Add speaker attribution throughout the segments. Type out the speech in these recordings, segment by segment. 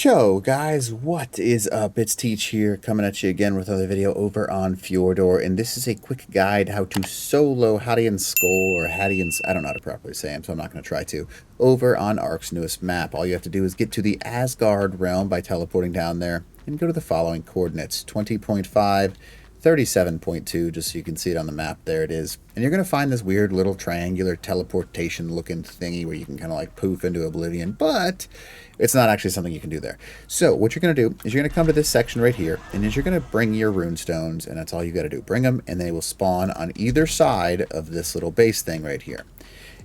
Speaker 1: Yo guys, what is up? It's Teach here, coming at you again with another video over on FJORDUR, and this is a quick guide how to solo HATI and SKOLL, or HATI and... I don't know how to properly say them, so I'm not going to try to, over on Ark's newest map. All you have to do is get to the Asgard realm by teleporting down there, and go to the following coordinates: 20.5, 37.2, just so you can see it on the map. There it is. And you're going to find this weird little triangular teleportation looking thingy where you can kind of like poof into oblivion, but it's not actually something you can do there. So what you're going to do is you're going to come to this section right here, and you're going to bring your rune stones, and that's all you got to do. Bring them, and they will spawn on either side of this little base thing right here.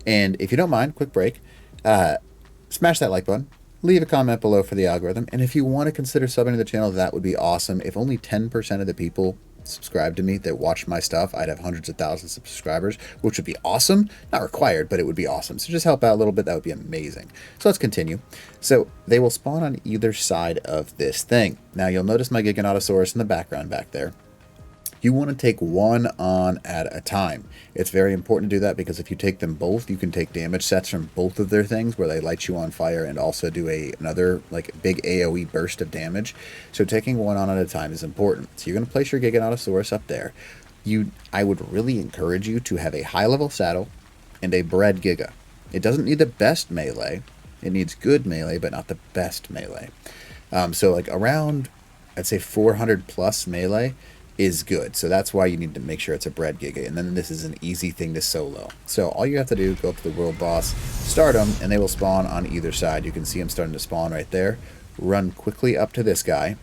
Speaker 1: And if you don't mind, quick break, smash that like button. Leave a comment below for the algorithm, and if you want to consider subbing to the channel, that would be awesome. If only 10% of the people subscribe to me that watch my stuff, I'd have hundreds of thousands of subscribers, which would be awesome. Not required, but it would be awesome. So just help out a little bit. That would be amazing. So let's continue. So they will spawn on either side of this thing. Now you'll notice my Giganotosaurus in the background back there. You want to take one on at a time. It's very important to do that because if you take them both, you can take damage sets from both of their things where they light you on fire and also do another like big AoE burst of damage. So taking one on at a time is important. So you're going to place your Giganotosaurus up there. I would really encourage you to have a high level saddle and a bred Giga. It doesn't need the best melee. It needs good melee, but not the best melee. So like around, I'd say 400 plus melee is good. So that's why you need to make sure it's a bred Giga, and then this is an easy thing to solo. So all you have to do, go up to the world boss, start them, and they will spawn on either side. You can see them starting to spawn right there. Run quickly up to this guy.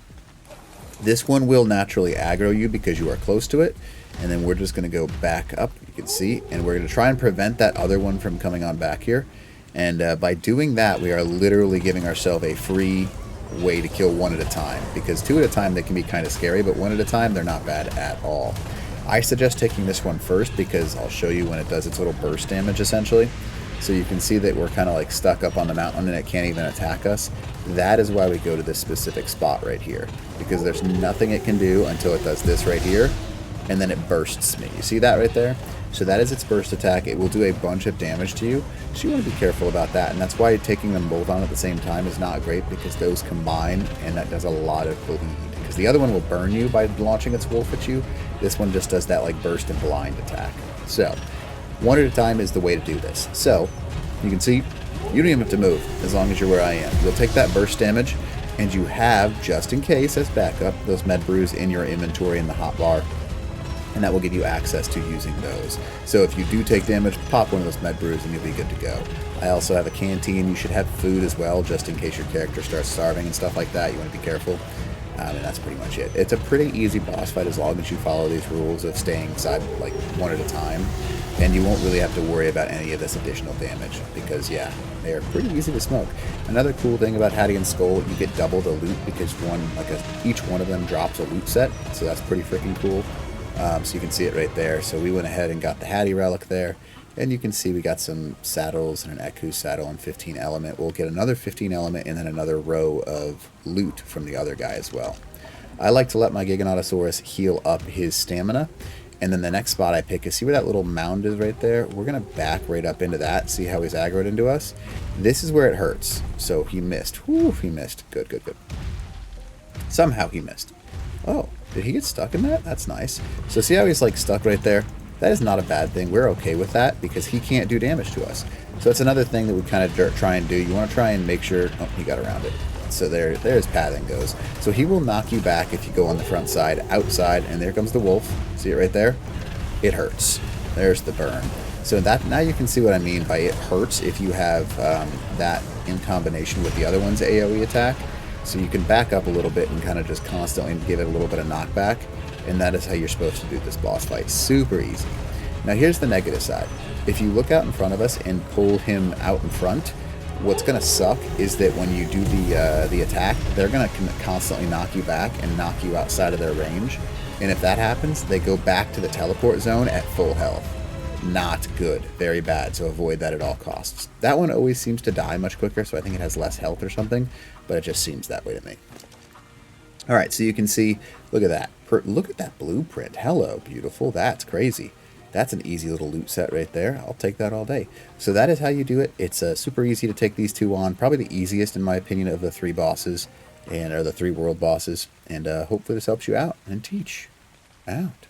Speaker 1: This one will naturally aggro you because you are close to it, and then we're just going to go back up, you can see, and we're going to try and prevent that other one from coming on back here. And by doing that, we are literally giving ourselves a free way to kill one at a time, because two at a time they can be kind of scary, but one at a time they're not bad at all. I suggest taking this one first because I'll show you when it does its little burst damage essentially. So you can see that we're kind of like stuck up on the mountain and it can't even attack us. That is why we go to this specific spot right here, because there's nothing it can do until it does this right here, and then it bursts me. You see that right there? So that is its burst attack. It will do a bunch of damage to you, so you want to be careful about that, and that's why taking them both on at the same time is not great, because those combine, and that does a lot of bleed. Because the other one will burn you by launching its wolf at you. This one just does that like burst and blind attack. So one at a time is the way to do this. So you can see you don't even have to move as long as you're where I am. You'll take that burst damage, and you have, just in case as backup, those med brews in your inventory in the hotbar, and that will give you access to using those. So if you do take damage, pop one of those med brews and you'll be good to go. I also have a canteen. You should have food as well, just in case your character starts starving and stuff like that. You want to be careful. And that's pretty much it. It's a pretty easy boss fight as long as you follow these rules of staying inside like one at a time. And you won't really have to worry about any of this additional damage because, yeah, they are pretty easy to smoke. Another cool thing about HATI and SKOLL, you get double the loot because each one of them drops a loot set. So that's pretty freaking cool. So you can see it right there. So we went ahead and got the HATI relic there, and you can see we got some saddles and an Eku saddle and 15 element. We'll get another 15 element and then another row of loot from the other guy as well. I like to let my Giganotosaurus heal up his stamina, and then the next spot I pick is, see where that little mound is right there? We're going to back right up into that, see how he's aggroed into us. This is where it hurts. So he missed. Whew, he missed. Good, good, good. Somehow he missed. Oh, did he get stuck in that? That's nice. So see how he's like stuck right there? That is not a bad thing. We're okay with that because he can't do damage to us. So it's another thing that we kind of try and do. You want to try and make sure... Oh, he got around it. So there his pathing goes. So he will knock you back if you go on the front side, outside, and there comes the wolf. See it right there? It hurts. There's the burn. So that now you can see what I mean by it hurts if you have that in combination with the other one's AoE attack. So you can back up a little bit and kind of just constantly give it a little bit of knockback, and that is how you're supposed to do this boss fight. Super easy. Now here's the negative side. If you look out in front of us and pull him out in front, what's going to suck is that when you do the attack, they're going to constantly knock you back and knock you outside of their range. And if that happens, they go back to the teleport zone at full health. Not good. Very bad. So avoid that at all costs. That one always seems to die much quicker, so I think it has less health or something, but it just seems that way to me. All right, so you can see, look at that. Look at that blueprint. Hello, beautiful. That's crazy. That's an easy little loot set right there. I'll take that all day. So that is how you do it. It's super easy to take these two on. Probably the easiest, in my opinion, of the 3 bosses, or the 3 world bosses. And hopefully this helps you out. And teach out.